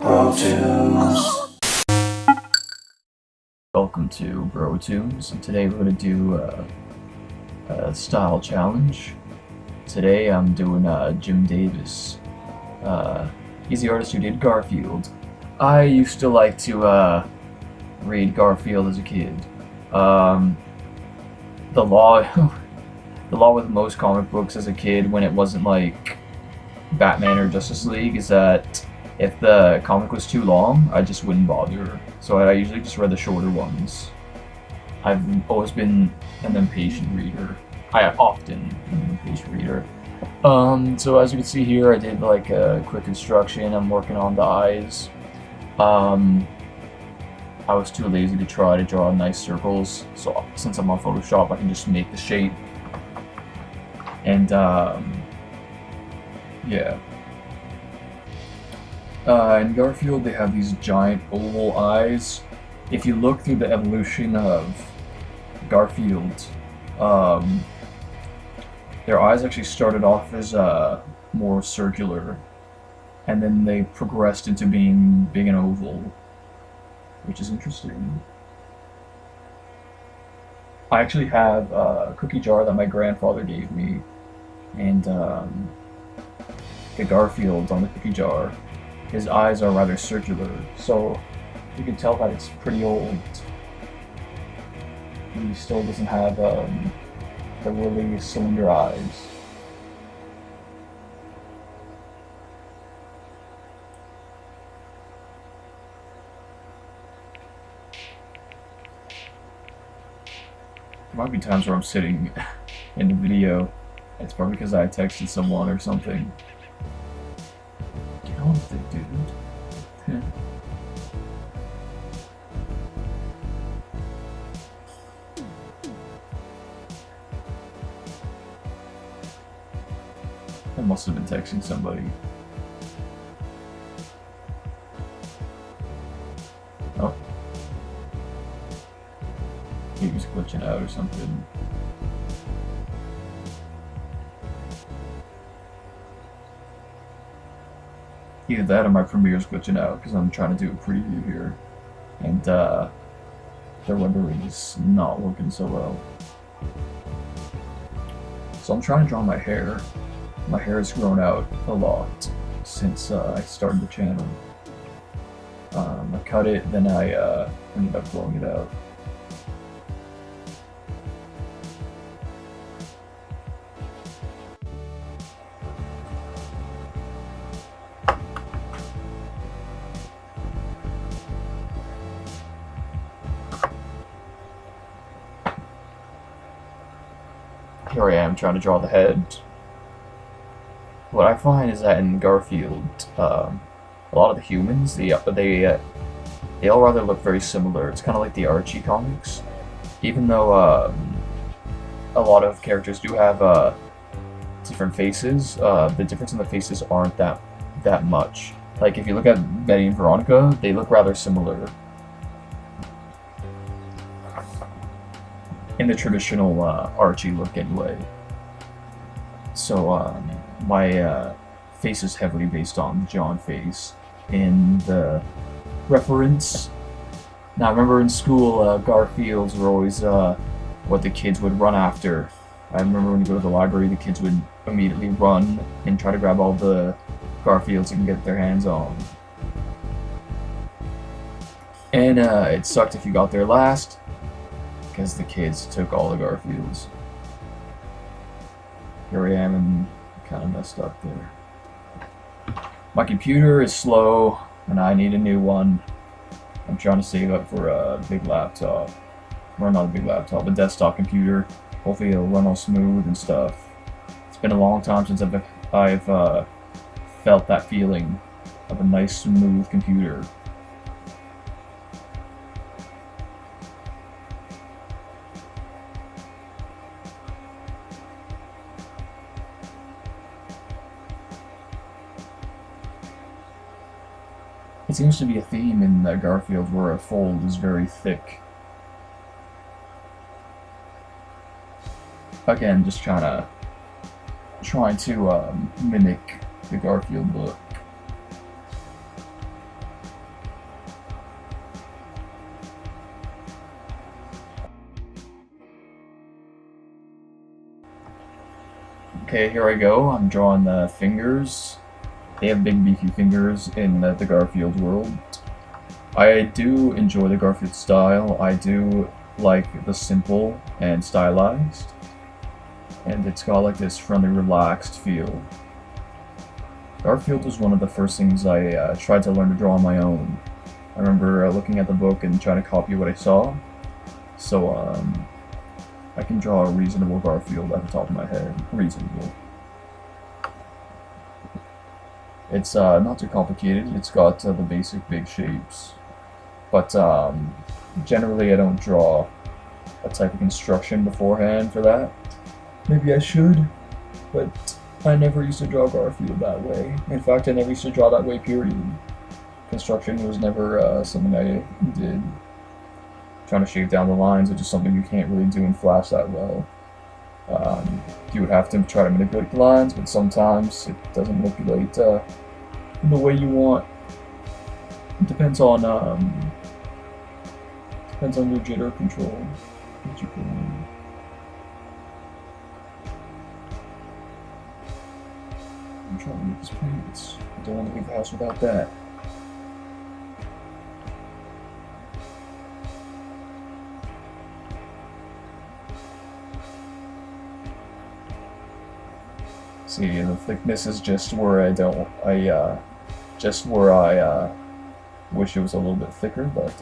BroTunes. Welcome to BroTunes, and today we're going to do a style challenge. Today I'm doing Jim Davis. He's the artist who did Garfield. I used to like to read Garfield as a kid. The law, the law with most comic books as a kid, when it wasn't like Batman or Justice League, is that if the comic was too long, I just wouldn't bother. So I usually just read the shorter ones. I've always been an impatient reader. I often am an impatient reader. So as you can see here, I did like a quick instruction. I'm working on the eyes. I was too lazy to try to draw nice circles, so since I'm on Photoshop, I can just make the shape. And yeah. In Garfield, they have these giant oval eyes. If you look through the evolution of Garfield, their eyes actually started off as more circular, and then they progressed into being big and oval, which is interesting. I actually have a cookie jar that my grandfather gave me, and the Garfield on the cookie jar, his eyes are rather circular, so you can tell that it's pretty old. He still doesn't have the really cylinder eyes. There might be times where I'm sitting in the video. It's probably because I texted someone or something. Get on with it, dude. I must have been texting somebody. Oh. He was glitching out or something. Either that or my Premiere's glitching out because I'm trying to do a preview here, and the rendering is not working so well. So I'm trying to draw my hair. My hair has grown out a lot since I started the channel. I cut it, then I ended up blowing it out. Here I am trying to draw the head. What I find is that in Garfield, a lot of the humans, they all rather look very similar. It's kind of like the Archie comics, even though a lot of characters do have different faces. The difference in the faces aren't that much. Like if you look at Betty and Veronica, they look rather similar in the traditional Archie look, anyway. So my face is heavily based on the John face in the reference. Now, I remember in school, Garfields were always what the kids would run after. I remember when you go to the library, the kids would immediately run and try to grab all the Garfields they can get their hands on. And it sucked if you got there last, because the kids took all the Garfields. Here I am and kind of messed up there. My computer is slow and I need a new one. I'm trying to save up for a big laptop. Or not a big laptop, a desktop computer. Hopefully it'll run all smooth and stuff. It's been a long time since I've felt that feeling of a nice smooth computer. It seems to be a theme in Garfield where a fold is very thick. Again, just trying to mimic the Garfield look. Okay, here I go. I'm drawing the fingers. They have big beefy fingers in the Garfield world. I do enjoy the Garfield style. I do like the simple and stylized. And it's got like this friendly, relaxed feel. Garfield was one of the first things I tried to learn to draw on my own. I remember looking at the book and trying to copy what I saw. So I can draw a reasonable Garfield at the top of my head. Reasonable. It's not too complicated. It's got the basic big shapes. But generally I don't draw a type of construction beforehand for that. Maybe I should, but I never used to draw Garfield that way. In fact, I never used to draw that way, period. Construction was never something I did. Trying to shape down the lines, which is something you can't really do in Flash that well. You would have to try to manipulate the lines, but sometimes it doesn't manipulate in the way you want. It depends on your jitter control. What you put in. I'm trying to make this paint. I don't want to leave the house without that. See, the thickness is just where I wish it was a little bit thicker, but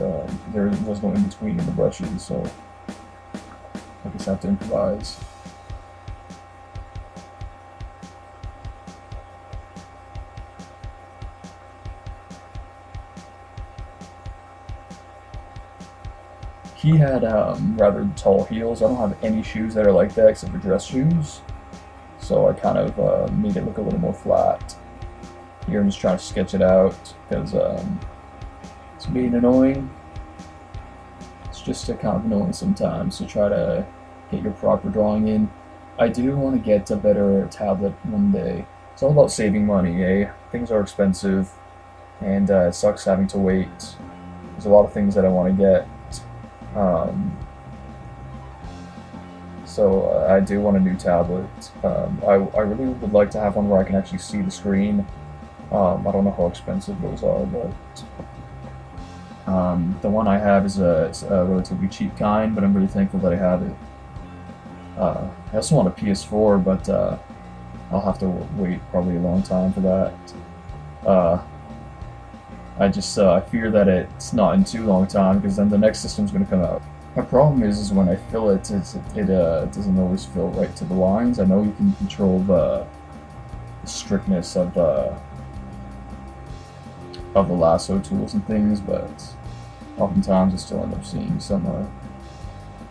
there was no in between in the brushes, so I just have to improvise. He had rather tall heels. I don't have any shoes that are like that except for dress shoes. So I kind of made it look a little more flat. Here I'm just trying to sketch it out because it's being annoying. It's just kind of annoying sometimes to try to get your proper drawing in. I do want to get a better tablet one day. It's all about saving money, eh? Things are expensive, and it sucks having to wait. There's a lot of things that I want to get. So I do want a new tablet. I really would like to have one where I can actually see the screen. I don't know how expensive those are, but the one I have is a relatively cheap kind, but I'm really thankful that I have it. I also want a PS4, but I'll have to wait probably a long time for that. I fear that it's not in too long time, because then the next system's going to come out. My problem is when I fill it, it doesn't always fill right to the lines. I know you can control the strictness of the lasso tools and things, but oftentimes I still end up seeing some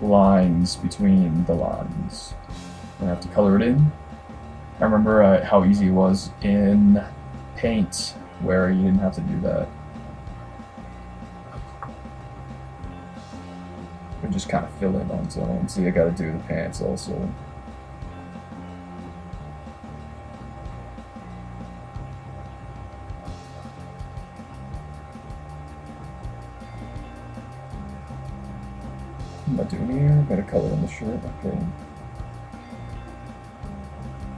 lines between the lines. I have to color it in. I remember how easy it was in Paint, where you didn't have to do that. You just kind of fill it on its own. See, I gotta do the pants also. What am I doing here? Gotta color in the shirt, okay.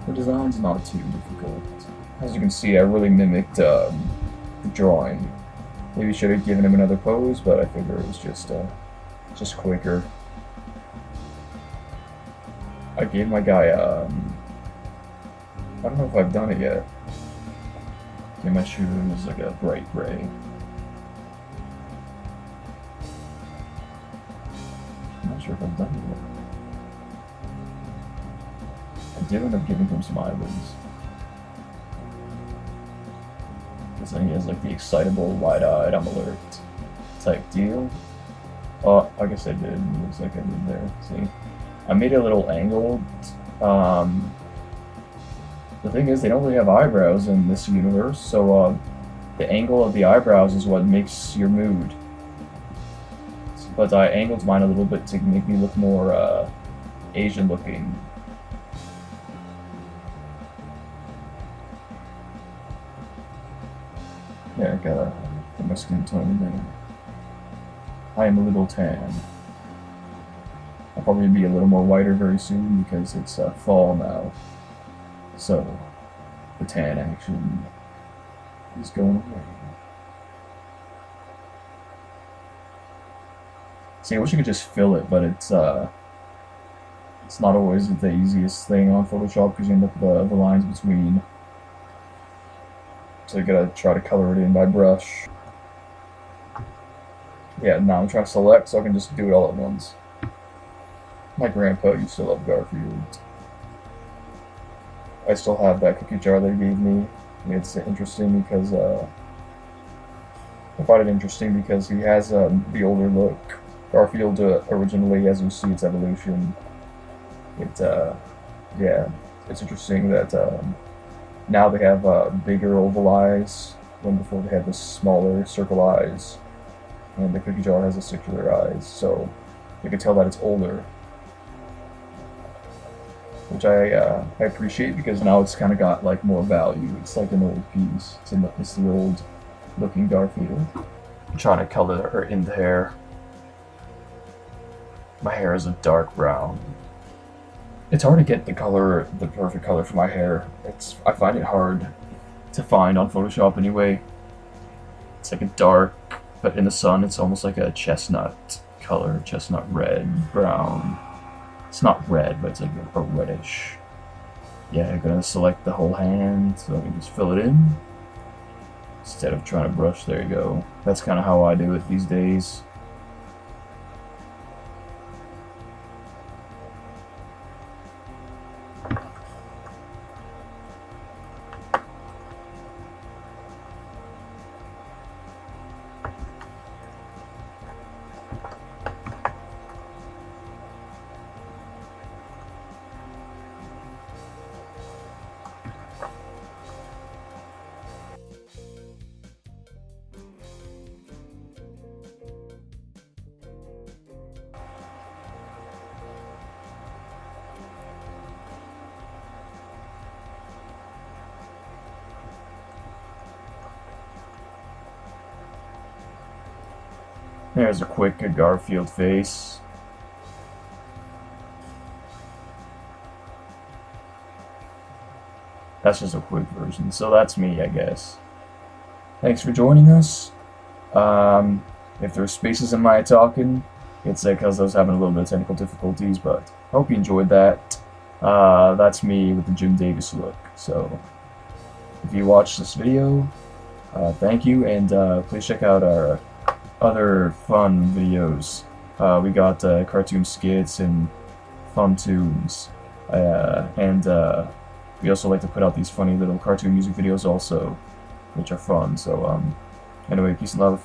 The design's not too difficult. As you can see, I really mimicked the drawing. Maybe should have given him another pose, but I figure it was just quicker. I gave my guy I don't know if I've done it yet. Gave my shoes like a bright gray. I'm not sure if I've done it yet. I did end up giving him some eyelids. Because then he has like the excitable, wide-eyed, I'm alert type deal. Oh, I guess I did. It looks like I did there. See? I made it a little angled. The thing is, they don't really have eyebrows in this universe, so the angle of the eyebrows is what makes your mood. But I angled mine a little bit to make me look more Asian looking. Yeah, I gotta put my skin tone in there. I am a little tan. I'll probably be a little more whiter very soon because it's fall now. So the tan action is going away. See, I wish I could just fill it, but it's not always the easiest thing on Photoshop because you end up with the lines between. So you gotta try to color it in by brush. Yeah, now I'm trying to select so I can just do it all at once. My grandpa used to love Garfield. I still have that cookie jar they gave me. It's interesting because I find it interesting because he has the older look. Garfield originally, as you see its evolution, yeah, it's interesting that now they have bigger oval eyes when before they had the smaller circle eyes, and the cookie jar has the circular eyes, so you can tell that it's older, which I appreciate because now it's kind of got like more value. It's like an old piece. It's the old looking Garfield. I'm trying to color her in the hair. My hair is a dark brown. It's hard to get the perfect color for my hair. I find it hard to find on Photoshop anyway. It's like a dark, but in the sun it's almost like a chestnut color, chestnut red, brown. It's not red, but it's like a reddish. Yeah, I'm gonna select the whole hand so I can just fill it in instead of trying to brush. There you go. That's kind of how I do it these days. There's a quick Garfield face. That's just a quick version, so that's me, I guess. Thanks for joining us. If there's spaces in my talking, it's because I was having a little bit of technical difficulties, but I hope you enjoyed that. That's me with the Jim Davis look. So, if you watched this video, thank you, and please check out our other fun videos. We got cartoon skits and fun tunes, and we also like to put out these funny little cartoon music videos also, which are fun. So anyway, peace and love.